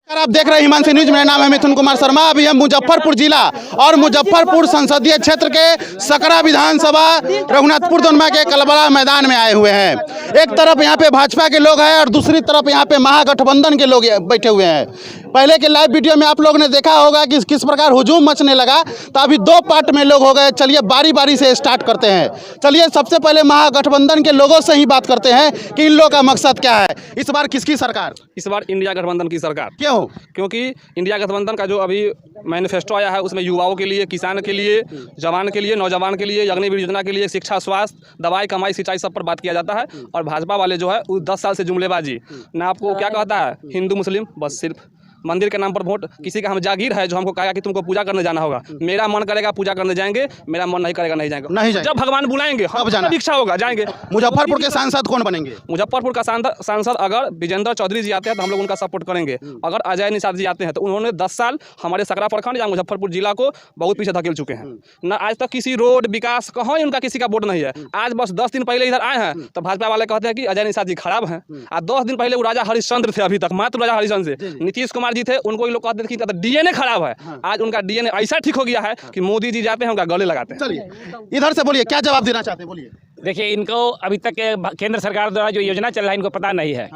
आप देख रहे हैं हिमांशु न्यूज। मेरा नाम है मिथुन कुमार शर्मा। अभी हम मुजफ्फरपुर जिला और मुजफ्फरपुर संसदीय क्षेत्र के सकरा विधानसभा रघुनाथपुर दोनमा के कलबला मैदान में आए हुए हैं। एक तरफ यहाँ पे भाजपा के लोग हैं और दूसरी तरफ यहाँ पे महागठबंधन के लोग बैठे हुए हैं। पहले के लाइव वीडियो में आप लोगों ने देखा होगा कि किस प्रकार हुजूम मचने लगा, तो अभी दो पार्ट में लोग हो गए। चलिए बारी बारी से स्टार्ट करते हैं। चलिए सबसे पहले महागठबंधन के लोगों से ही बात करते हैं कि इन लोगों का मकसद क्या है। इस बार किसकी सरकार? इस बार इंडिया गठबंधन की सरकार। क्यों? क्योंकि इंडिया गठबंधन का जो अभी मैनिफेस्टो आया है उसमें युवाओं के लिए, किसान के लिए, जवान के लिए, नौजवान के लिए, अग्निवीर योजना के लिए, शिक्षा, स्वास्थ्य, दवाई, कमाई, सिंचाई सब पर बात किया जाता है। और भाजपा वाले जो है वो 10 साल से जुमलेबाजी ना, आपको क्या कहता है, हिंदू मुस्लिम, बस सिर्फ मंदिर के नाम पर वोट। किसी का हम जागीर है जो हमको कहा कि तुमको पूजा करने जाना होगा। मेरा मन करेगा पूजा करने जाएंगे, मेरा मन नहीं करेगा नहीं जाएंगे। जब भगवान बुलाएंगे हम जाना, इच्छा होगा जाएंगे। मुजफ्फरपुर के सांसद कौन बनेंगे? मुजफ्फरपुर का सांसद अगर विजेंद्र चौधरी जी आते हैं तो हम लोग उनका सपोर्ट करेंगे। अगर अजय निषाद जी आते हैं तो उन्होंने 10 साल हमारे सकरा प्रखंड या मुजफ्फरपुर जिला को बहुत पीछे धकेल चुके हैं। ना आज तक किसी रोड विकास कहीं उनका किसी का वोट नहीं है। आज बस 10 दिन पहले इधर आए हैं तो भाजपा वाले कहते हैं कि अजय निषाद जी खराब हैं। आज 10 दिन पहले वो राजा हरिश्चंद्र थे, अभी तक मात्र राजा हरिश्चंद्र से नीतीश कुमार जी थे, उनको लोग कहते थे कि डीएनए खराब है। आज उनका डीएनए ऐसा ठीक हो गया है कि मोदी जी जाते हैं उनका गले लगाते हैं। चलिए इधर से बोलिए, क्या जवाब देना चाहते हैं, बोलिए। देखिए, इनको अभी तक केंद्र सरकार द्वारा जो योजना चल रहा है इनको पता नहीं है।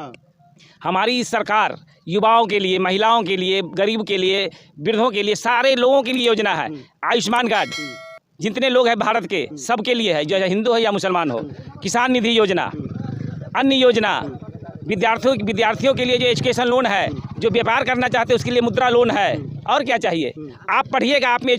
हमारी सरकार युवाओं के लिए, महिलाओं के लिए, गरीब के लिए, वृद्धों के लिए, सारे लोगों के लिए योजना है। आयुष्मान कार्ड जितने लोग हैं भारत के सबके लिए है, जो हिंदू है या मुसलमान हो। किसान निधि योजना, अन्य योजना, विद्यार्थियों के लिए जो एजुकेशन लोन है, जो व्यापार करना चाहते हैं उसके लिए मुद्रा लोन है। और क्या चाहिए? आप पढ़िएगा, आप में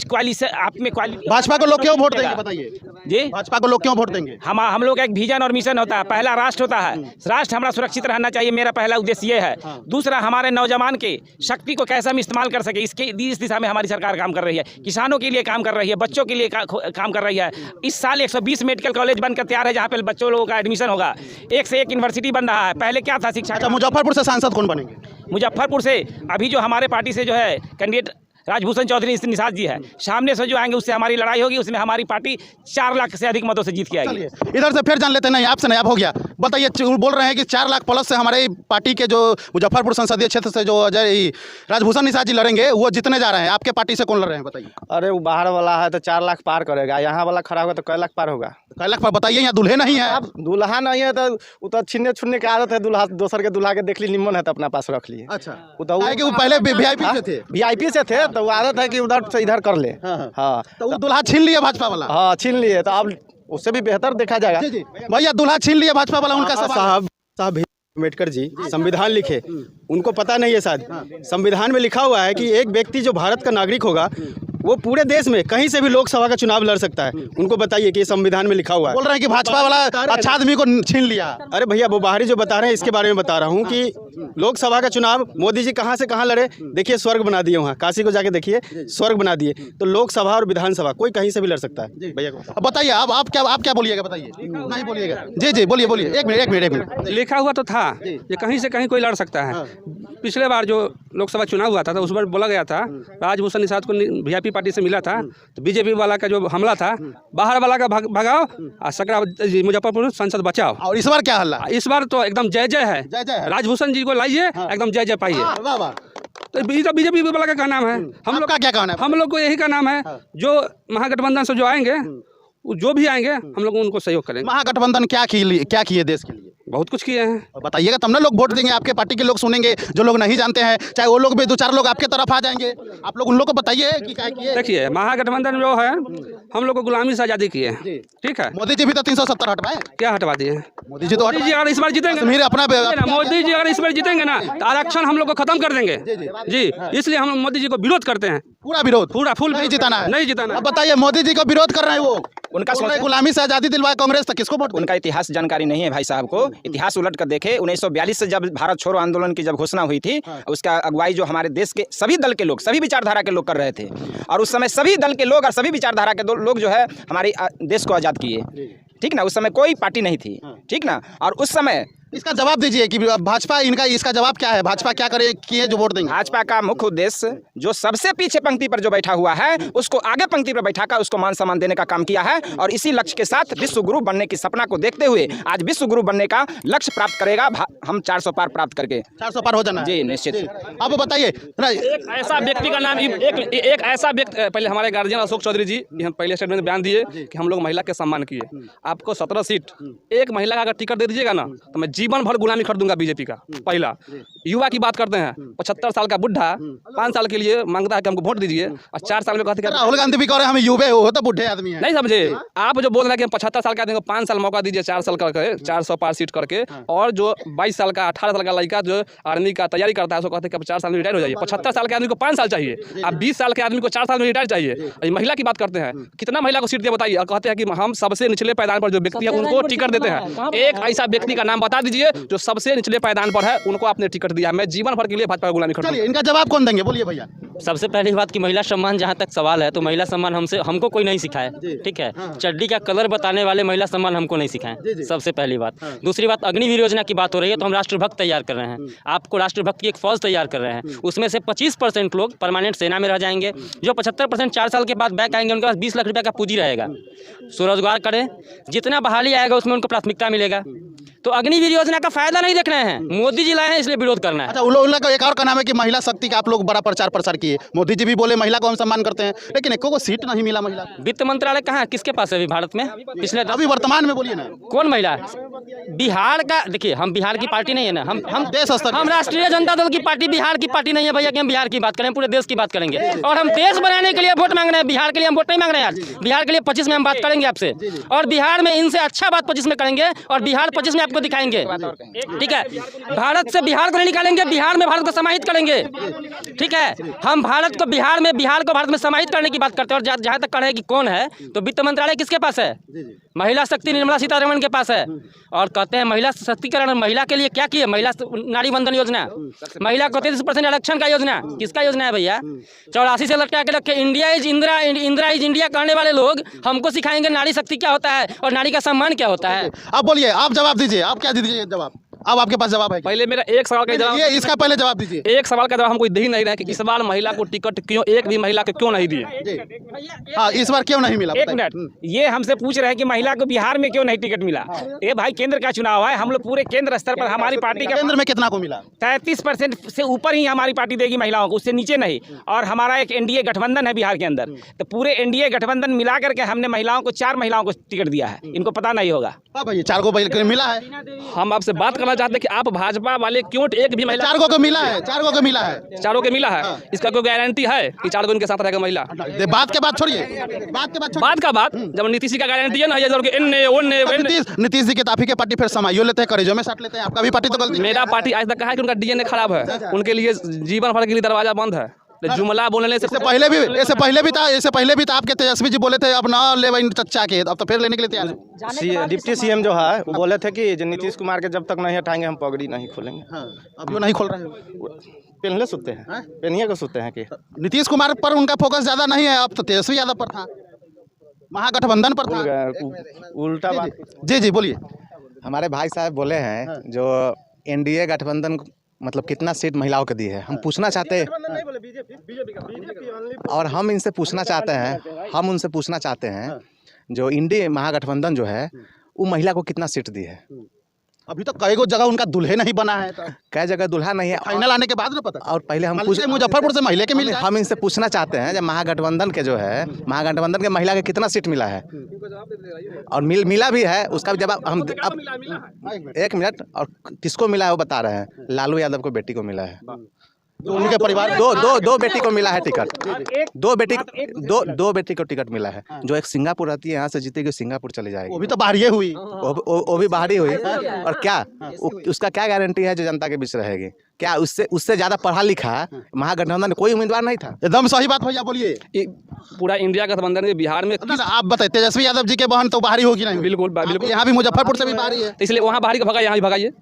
भाजपा को लोग क्यों वोट देंगे, बताइए जी? भाजपा को लोग क्यों वोट देंगे? हम लोग का एक विजन और मिशन होता है। पहला राष्ट्र होता है, राष्ट्र हमारा सुरक्षित रहना चाहिए, मेरा पहला उद्देश्य ये है। दूसरा, हमारे नौजवान के शक्ति को कैसे हम इस्तेमाल कर सके, इस दिशा में हमारी सरकार काम कर रही है। किसानों के लिए काम कर रही है, बच्चों के लिए काम कर रही है। इस साल 120 मेडिकल कॉलेज बनकर तैयार है जहाँ पे बच्चों लोगों का एडमिशन होगा। एक से एक यूनिवर्सिटी बन रहा है। पहले क्या था शिक्षा। अच्छा, मुजफ्फरपुर से सांसद कौन बनेंगे? मुजफ्फरपुर से अभी जो हमारे पार्टी से जो है कैंडिडेट राजभूषण चौधरी निषाद जी है, सामने से जो आएंगे उससे हमारी लड़ाई होगी। उसमें हमारी पार्टी 4 लाख से अधिक मतों से जीत के आएगी। इधर से फिर जान लेते हैं। नहीं, आपसे नहीं, आप हो गया। बताइए, बोल रहे हैं कि 4 लाख प्लस से हमारे पार्टी के जो मुजफ्फरपुर संसदीय क्षेत्र से जो अजय राजभूषण निषाद जी लड़ेंगे वो जीतने जा रहे हैं। आपके पार्टी से कौन लड़ रहे हैं, बताइए। अरे वो बाहर वाला है तो 4 लाख पार करेगा, यहाँ वाला खड़ा होगा तो कै लाख पार होगा। कै लाख पार? बताइए, यहाँ दूल्हे नहीं है। अब दूल्हा नहीं है तो वो तो छीनने छुनने की आदत है। दूल्हा दोसर के दूल्हा के देख ली, निम्न है तो अपना पास रख लिए। अच्छा, वो तो पहले वीआईपी से थे। वीआईपी से थे तो वो आदत है कि उधर से इधर कर ले। हाँ, तो वो दूल्हा छीन लिए भाजपा वाला। हाँ, छीन लिए तो अब उससे भी बेहतर देखा जाएगा। भैया, दूल्हा छीन लिए भाजपा वाला, उनका साहब अम्बेडकर जी संविधान लिखे, उनको पता नहीं है शायद। संविधान में लिखा हुआ है कि एक व्यक्ति जो भारत का नागरिक होगा वो पूरे देश में कहीं से भी लोकसभा का चुनाव लड़ सकता है। उनको बताइए कि संविधान में लिखा हुआ है। बोल रहे हैं कि भाजपा वाला अच्छा आदमी को छीन लिया। अरे भैया, वो बाहरी जो बता रहे हैं इसके बारे में बता रहा हूँ कि लोकसभा का चुनाव मोदी जी कहाँ से कहाँ लड़े। देखिए, स्वर्ग बना दिए, वहाँ काशी को जाके देखिए, स्वर्ग बना दिए। तो लोकसभा और विधानसभा कोई कहीं से भी लड़ सकता है। भैया को बताइए, आप क्या बोलिएगा, बताइए। नहीं बोलिएगा? जी बोलिए बोलिए। एक मिनट। लिखा हुआ तो था ये कहीं से कहीं कोई लड़ सकता है। पिछले बार जो लोकसभा चुनाव हुआ था तो उस बार बोला गया था राजभूषण निषाद को वीआईपी पार्टी से मिला था, तो बीजेपी वाला का जो हमला था, बाहर वाला का भगाओ और सकरा मुजफ्फरपुर संसद बचाओ। और इस बार क्या हल्ला? इस बार तो एकदम जय जय है। राजभूषण जी को लाइए, एकदम जय जय पाइए। तो बीजेपी वाला का नाम है। हम लोग का क्या कहना है? हम लोग को यही का नाम है, जो महागठबंधन से जो आएंगे, जो भी आएंगे हम लोग उनको सहयोग करेंगे। महागठबंधन क्या किए देश के लिए? बहुत कुछ किए हैं। बताइएगा तब ना लोग वोट देंगे, आपके पार्टी के लोग सुनेंगे। जो लोग नहीं जानते हैं, चाहे वो लोग भी 2-4 लोग आपके तरफ आ जाएंगे। आप लोग उन लोग को बताइए कि क्या किए। देखिए, महागठबंधन जो है हम लोग को गुलामी से आज़ादी किए, ठीक है। मोदी जी भी तो 370 हटवाए। क्या हटवा दिए? मोदी जी तो अगर इस बार जीतेंगे, मोदी जी अगर इस बार जीतेंगे ना तो आरक्षण हम लोग को खत्म कर देंगे जी। इसलिए हम मोदी जी को विरोध करते हैं। पूरा विरोध, पूरा फुल नहीं जिताना है। नहीं जिताना। अब बताइए, मोदी जी को विरोध कर रहे हैं, वो उनका गुलामी से आज़ादी दिलवाए कांग्रेस, तक किसको वोट? उनका इतिहास जानकारी नहीं है भाई साहब को। इतिहास उलट कर देखे, 1942 से जब भारत छोड़ो आंदोलन की जब घोषणा हुई थी, उसका अगुवाई जो हमारे देश के सभी दल के लोग, सभी विचारधारा के लोग कर रहे थे। और उस समय सभी दल के लोग और सभी विचारधारा के लोग जो है हमारे देश को आज़ाद किए, ठीक ना। उस समय कोई पार्टी नहीं थी, ठीक ना। और उस समय इसका जवाब दीजिए कि भाजपा इनका इसका जवाब क्या है, भाजपा क्या करे किए जो वोट देंगे? भाजपा का मुख्य उद्देश्य जो सबसे पीछे पंक्ति पर जो बैठा हुआ है उसको आगे पंक्ति पर बैठाकर उसको मान सम्मान देने का काम किया है और इसी लक्ष्य के साथ विश्व गुरु बनने की सपना को देखते हुए आज विश्व गुरु बनने का लक्ष्य प्राप्त करेगा हम 400 पार प्राप्त करके 400 पार हो जाना है। जी निश्चित। अब बताइए एक ऐसा व्यक्ति का नाम एक ऐसा व्यक्ति, पहले हमारे गार्जियन अशोक चौधरी जी हम पहले स्टेटमेंट में बयान दिए कि हम लोग महिला के सम्मान किए। आपको 17 सीट एक महिला का अगर टिकट दे दीजिएगा ना तो मैं जीवन भर गुलामी कर दूंगा बीजेपी का। पहला युवा की बात करते हैं, 75 साल का बुढ़ा 5 साल के लिए मांगता है कि हमको वोट दीजिए और 4 साल में कहते हैं राहुल गांधी भी कह रहे हैं हम युवा हो तो बुढ़े आदमी हैं। नहीं समझे आप जो बोल रहे हैं कि हम 75 साल का आदमी को 5 साल मौका दीजिए, 4 साल करके 400 पार सीट करके, और जो 22 साल का 18 साल का लड़का जो आर्मी का तैयारी करता है उसको कहते हैं कि 4 साल में रिटायर हो जाइए। 75 साल के आदमी को 5 साल चाहिए, अब 20 साल के आदमी को 4 साल में रिटायर चाहिए। महिला की बात करते हैं, कितना महिला को सीट दिया बताइए, और कहते हैं कि हम सबसे निचले पायदान पर जो व्यक्ति है उनको टिकट देते हैं। एक ऐसा व्यक्ति का नाम बता दीजिए जो सबसे निचले पायदान पर है, उनको आपने टिकट दिया। मैं जीवन भर के लिए भाजपा गुलामी करूंगा। चलिए इनका जवाब कौन देंगे, बोलिए भैया। सबसे पहली बात कि महिला सम्मान जहाँ तक सवाल है तो महिला सम्मान हमको कोई नहीं सिखाए, ठीक है। चड्डी का कलर बताने वाले महिला सम्मान हमको नहीं सिखाएं, सबसे पहली बात। दूसरी बात, अग्निवीर योजना की बात हो रही है तो हम राष्ट्रभक्त तैयार कर रहे हैं, आपको राष्ट्रभक्त की एक फौज तैयार कर रहे हैं। उसमें से 25% लोग परमानेंट सेना में रह जाएंगे, जो 75% 4 साल के बाद बैक आएंगे उनके पास 20 लाख रुपये का पूंजी रहेगा। स्वरोजगार करें, जितना बहाली आएगा उसमें उनको प्राथमिकता मिलेगा। तो अग्निवीर योजना का फायदा नहीं देख रहे हैं, मोदी जी लाए हैं इसलिए विरोध करना है। अच्छा, उन का एक और का नाम है कि महिला शक्ति का आप लोग बड़ा प्रचार प्रसार किए। मोदी जी भी बोले महिला को हम सम्मान करते हैं, लेकिन एको को सीट नहीं मिला महिला को। वित्त मंत्रालय कहाँ है, किसके पास है अभी भारत में? पिछले अभी वर्तमान में बोलिए ना, कौन महिला? बिहार का देखिए, हम बिहार की पार्टी नहीं है ना, हम देश स्तर हम राष्ट्रीय जनता दल की पार्टी बिहार की पार्टी नहीं है भैया कि हम बिहार की बात करें, पूरे देश की बात करेंगे। और हम देश बनाने के लिए वोट मांग रहे हैं, बिहार के लिए हम वोट नहीं मांग रहे हैं। आज बिहार के लिए 25 में हम बात करेंगे आपसे, और बिहार में इनसे अच्छा बात 25 में करेंगे, और बिहार 25 में आपको दिखाएंगे, ठीक है। भारत से बिहार को नहीं निकालेंगे, बिहार में भारत को समाहित करेंगे, ठीक है। हम भारत को भारत में समाहित करने की बात करते हैं। और जहाँ तक कहे कि कौन है, तो वित्त मंत्रालय किसके पास है? महिला शक्ति निर्मला सीतारमण के पास है। और कहते हैं महिला सशक्तिकरण, महिला के लिए क्या किए? महिला नारी बंधन योजना, महिला को 33% आरक्षण का योजना, किसका योजना है भैया? 84 से लटका के रखे। India is Indira is India कहने वाले लोग हमको सिखाएंगे नारी शक्ति क्या होता है और नारी का सम्मान क्या होता है। आप बोलिए, आप जवाब दीजिए, आप क्या दीजिए जवाब? अब आपके पास जवाब है? पहले मेरा एक सवाल का जवाब, ये इसका पहले जवाब दीजिए। एक सवाल का जवाब हमको दे ही नहीं रहा कि इस बार महिला को टिकट क्यों, एक भी महिला को क्यों नहीं दिए? हाँ, इस बार क्यों नहीं मिला? एक मिनट, ये हमसे पूछ रहे हैं कि महिला को बिहार में क्यों नहीं टिकट मिला। ये भाई केंद्र का चुनाव है, हम लोग पूरे केंद्र स्तर पर हमारी पार्टी का केंद्र में कितना को मिला? 33% से ऊपर ही हमारी पार्टी देगी महिलाओं को, उससे नीचे नहीं। और हमारा एक एनडीए गठबंधन है बिहार के अंदर, तो पूरे एनडीए गठबंधन मिला करके हमने महिलाओं को 4 महिलाओं को टिकट दिया है। इनको पता नहीं होगा। हाँ भाई, 4 को मिला है। हम आपसे बात करना चाहते हैं कि आप भाजपा वाले क्यों एक भी महिला? 4 को मिला है, 4 को मिला है, 4 को मिला है। इसका कोई गारंटी है कि 4 को इनके साथ रहेगा महिला? बात के बाद छोड़िए, बात का बात, जब नीतीश जी का गारंटी है ना, नीतीश जी के ताफी के पार्टी फिर समायो लेते हैं, करेजो में साट लेते हैं। आपका भी पार्टी तो गलती। मेरा पार्टी आज तक कहा है कि उनका डीएनए खराब है, उनके लिए जीवन भर के लिए दरवाजा बंद है। जुमला बोलने से पहले भी था आपके तेजस्वी जी बोले थे अब ना ले चच्चा के, अब तो फिर लेने के लिए तैयार। डिप्टी सीएम जो है वो बोले थे कि नीतीश कुमार के जब तक नहीं हटाएंगे हम पगड़ी नहीं खोलेंगे। अब वो नहीं खोल रहे हैं, पहले सुते हैं, पहनिए को सुते हैं कि नीतीश कुमार पर उनका फोकस ज्यादा नहीं है, अब तो तेजस्वी यादव पर था, महागठबंधन पर था। उल्टा बात। जी बोलिए। हमारे भाई साहब बोले हैं जो एनडीए गठबंधन मतलब कितना सीट महिलाओं को दी है, हम पूछना चाहते हैं और हम उनसे पूछना चाहते हैं जो इंडी महागठबंधन जो है वो महिला को कितना सीट दी है। अभी तो कई गो जगह उनका दुल्हे नहीं बना है, कई जगह दुल्हा नहीं है, फाइनल आने के बाद ना पता। और पहले हम मुजफ्फरपुर से महिला के मिले, हम इनसे पूछना चाहते हैं जब महागठबंधन के जो है महागठबंधन के महिला के कितना सीट मिला है और मिला भी है, उसका भी जवाब हम अब 1 मिनट। और किसको मिला है वो बता रहे हैं, लालू यादव को बेटी को मिला है, तो उनके परिवार दो बेटी को मिला है टिकट, दो बेटी को टिकट मिला है। जो एक सिंगापुर रहती है, यहाँ से जीतेगी सिंगापुर चली जाएगी, वो भी तो बाहरी हुई, वो भी बाहरी हुई। और क्या उसका क्या गारंटी है जो जनता के बीच रहेगी? क्या उससे ज्यादा पढ़ा लिखा महागठबंधन में कोई उम्मीदवार नहीं था? एकदम सही बात भैया, बोलिए। पूरा इंडिया गठबंधन में बिहार में आप बताइए, तेजस्वी यादव जी के बहन तो बाहरी होगी नहीं? बिल्कुल यहाँ भी मुजफ्फरपुर से भी बाहरी है, इसलिए वहाँ बाहरी का भगा, यहाँ भी भगाइए।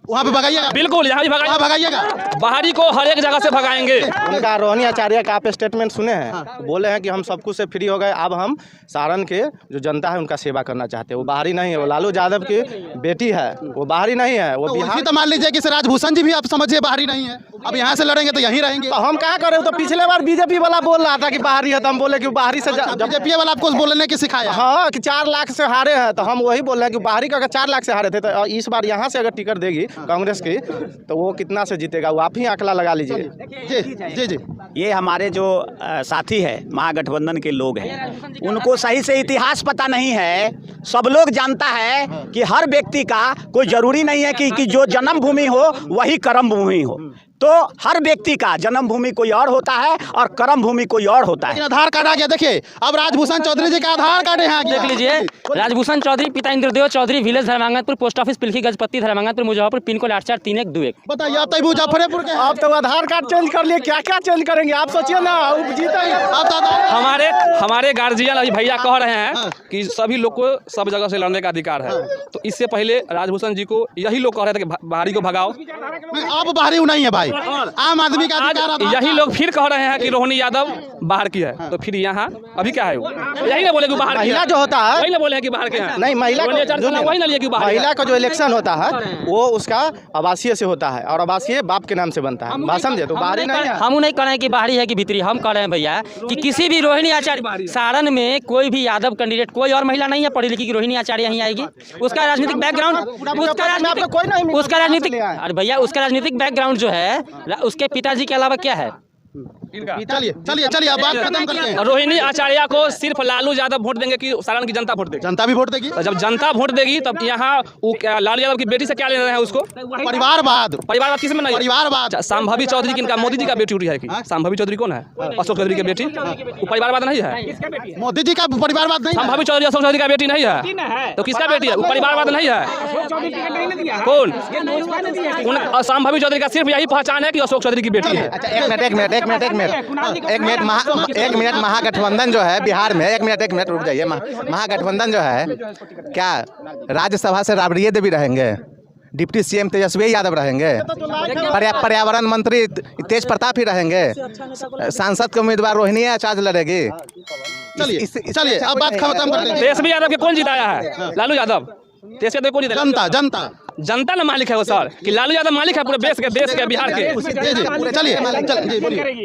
वहाँ पे भगाइएगा, बिल्कुल यहाँ भी वहाँ भगाइएगा, भगाइएगा। बाहरी को हर एक जगह से भगाएंगे। उनका रोहिणी आचार्य का आप स्टेटमेंट सुने हैं, बोले हैं कि हम सब कुछ से फ्री हो गए, अब हम सारण के जो जनता है उनका सेवा करना चाहते हैं। वो बाहरी नहीं है, वो लालू यादव की बेटी है, वो बाहरी नहीं है, वो बिहार। तो मान लीजिए कि राजभूषण जी भी आप समझिए बाहरी नहीं है, अब यहाँ से लड़ेंगे तो यहीं रहेंगे। तो हम क्या करें? तो पिछले बार बीजेपी वाला बोल रहा था कि बाहरी है, तो हम बोले कि बाहरी से बीजेपी वाला आपको बोलने की सिखाया। हाँ कि 4 लाख से हारे हैं, तो हम वही बोल रहे हैं कि बाहरी का अगर 4 लाख से हारे थे तो इस बार यहाँ से अगर टिकट देगी कांग्रेस की तो वो कितना से जीतेगा, वो आप ही आंकड़ा लगा लीजिए। जी जी, ये हमारे जो साथी है महागठबंधन के लोग हैं, उनको सही से इतिहास पता नहीं है। सब लोग जानता है कि हर व्यक्ति का कोई जरूरी नहीं है कि जो जन्मभूमि हो वही कर्म भूमि हो। तो हर व्यक्ति का जन्मभूमि कोई और होता है और कर्म भूमि कोई और होता है। आधार कार्ड आ गया, देखिए अब राजभूषण चौधरी जी का आधार कार्ड यहाँ देख लीजिए, राजभूषण चौधरी पिता Indradev Chaudhary, village Dharmanganpur, post office Pilkhi Gajpati Dharmanganpur Muzaffarpur, pin code 843121। बताइए आप तो मुजफ्फरपुर के, आप तो आधार कार्ड चेंज कर लिए, क्या क्या चेंज करेंगे आप सोचिए ना, जीते आप तो हमारे गार्जियन अभी भैया कह रहे हैं कि सभी लोग को सब जगह से लड़ने का अधिकार है। तो इससे पहले राजभूषण जी को यही लोग कह रहे थे कि बाहरी को भगाओ। आप बाहरी नहीं है भाई, आम आदमी का अधिकार। यही लोग फिर कह रहे हैं कि रोहिणी यादव बाहर की है, तो फिर यहाँ अभी क्या है? यही ना बोले कि बाहर महिला जो होता है, वही ना बोले कि बाहर के हैं। नहीं महिला वही ना लिए कि बाहर महिला का जो इलेक्शन होता है वो उसका आवासीय से होता है और आवासीय बाप के नाम से बनता है, बात समझे? तो बाहरी नहीं है। हम नहीं कह रहे हैं कि बाहरी है कि भीतरी, हम कह रहे हैं भैया कि किसी भी रोहिणी आचार्य सारण में कोई भी यादव कैंडिडेट, कोई और महिला नहीं है पढ़ी लिखी की रोहिणी आचार्य यहीं आएगी। उसका राजनीतिक बैकग्राउंड, उसका राजनीतिक, अरे भैया उसका राजनीतिक बैकग्राउंड जो है, उसके पिताजी के अलावा क्या है? चलिए चलिए चलिए, अब बात खत्म करते हैं। रोहिणी आचार्य को सिर्फ लालू यादव वोट देंगे कि सारण की जनता वोट देगी? जनता भी वोट देगी। तो जब जनता वोट देगी तब यहाँ लालू यादव की बेटी से क्या लेना है उसको? परिवारवाद किस में नहीं? परिवारवाद। संभावी चौधरी किनका? मोदी जी का बेटी उठी है कि? संभावी चौधरी कौन है? अशोक चौधरी की बेटी। वो परिवारवाद नहीं है? मोदी जी का परिवारवाद नहीं। संभावी चौधरी अशोक चौधरी का बेटी नहीं है तो किसका बेटी है? वो परिवारवाद नहीं है। कौन? संभावी चौधरी का सिर्फ यही पहचान है कि अशोक चौधरी की बेटी है। एक मिनट महागठबंधन जो है बिहार में, एक मिनट रुक जाइए। महागठबंधन जो है क्या राज्यसभा से राबड़ी देवी रहेंगे? डिप्टी सीएम तेजस्वी यादव रहेंगे? पर्यावरण मंत्री तेज प्रताप ही रहेंगे? सांसद के उम्मीदवार रोहिणी आचार्य लड़ेगी? चलिए अब बात खत्म करते हैं। तेजस्वी यादव के कौन जिताया है? लालू यादव। तेजस्वी यादव कौन जिताया? जनता ना मालिक है वो सर, कि लालू यादव मालिक है पूरे देश के बिहार के। चलिए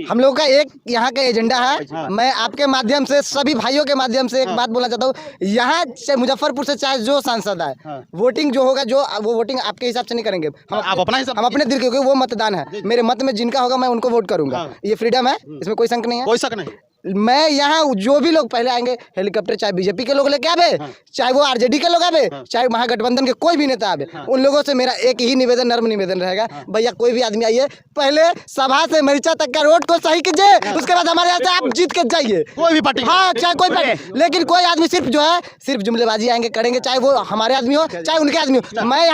हम लोग का एक यहाँ का एजेंडा है। मैं आपके माध्यम से सभी भाइयों के माध्यम से एक बात बोलना चाहता हूँ, यहाँ से मुजफ्फरपुर से चाहे जो सांसद है, वोटिंग जो होगा, जो वो वोटिंग आपके हिसाब से नहीं करेंगे, आप अपना हिसाब, हम अपने दिल के, वो मतदान है, मेरे मत में जिनका होगा मैं उनको वोट करूंगा। ये फ्रीडम है, इसमें कोई शक नहीं है, कोई शक नहीं। मैं यहाँ जो भी लोग पहले आएंगे, हेलीकॉप्टर चाहे बीजेपी के लोग लेके आवे, चाहे वो आरजेडी के लोग आवे, चाहे महागठबंधन के कोई भी नेता आवे, उन लोगों से मेरा एक ही निवेदन, नर्म निवेदन रहेगा, भैया कोई भी आदमी आइए, पहले सभा से मरीचा तक का रोड को सही कीजिए, उसके बाद हमारे यहाँ से आप जीत के जाइए। कोई भी पार्टी, हाँ चाहे कोई पार्टी, लेकिन कोई आदमी सिर्फ जो है सिर्फ जुमलेबाजी आएंगे करेंगे, चाहे वो हमारे आदमी हो चाहे उनके आदमी हो। मैं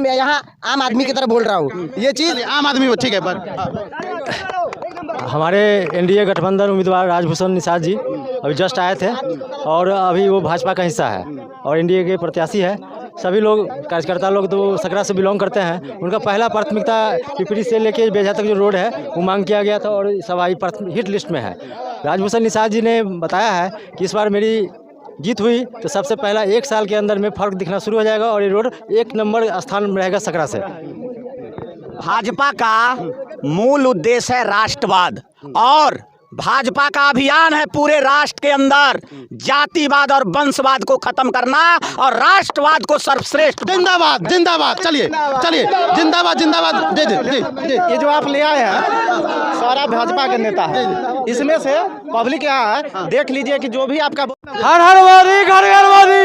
यहाँ आम आदमी की तरह बोल रहा हूँ, ये चीज़ आम आदमी हो, ठीक है। हमारे एनडीए गठबंधन उम्मीदवार राजभूषण निषाद जी अभी जस्ट आए थे और अभी वो भाजपा का हिस्सा है और एनडीए के प्रत्याशी है। सभी लोग कार्यकर्ता लोग तो सकरा से बिलोंग करते हैं। उनका पहला प्राथमिकता पिपरी से लेके बेजा तक जो रोड है वो मांग किया गया था और सवाई हिट लिस्ट में है। राजभूषण निषाद जी ने बताया है कि इस बार मेरी जीत हुई तो सबसे पहला 1 साल के अंदर में फ़र्क दिखना शुरू हो जाएगा और ये रोड 1 नंबर स्थान में रहेगा सकरा से। भाजपा का मूल उद्देश्य है राष्ट्रवाद और भाजपा का अभियान है पूरे राष्ट्र के अंदर जातिवाद और वंशवाद को खत्म करना और राष्ट्रवाद को सर्वश्रेष्ठ। जिंदाबाद जिंदाबाद। चलिए चलिए, जिंदाबाद जिंदाबाद। ये जो आप ले आए हैं सारा भाजपा के नेता है, इसमें से पब्लिक यहाँ है, देख लीजिए कि जो भी आपका हर हर मोदी, घर घर मोदी,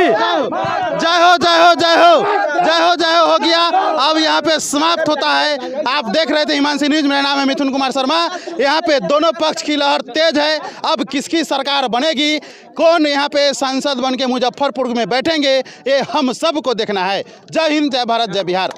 जय हो जय हो जय हो जय हो जय हो गया। अब यहाँ पे समाप्त होता है। आप देख रहे थे हिमांशी न्यूज, मेरा नाम है मिथुन कुमार शर्मा। यहाँ पे दोनों पक्ष की लहर तेज है। अब किसकी सरकार बनेगी, कौन यहाँ पे सांसद बन के मुजफ्फरपुर में बैठेंगे, ये हम सबको देखना है। जय हिंद, जय भारत, जय बिहार।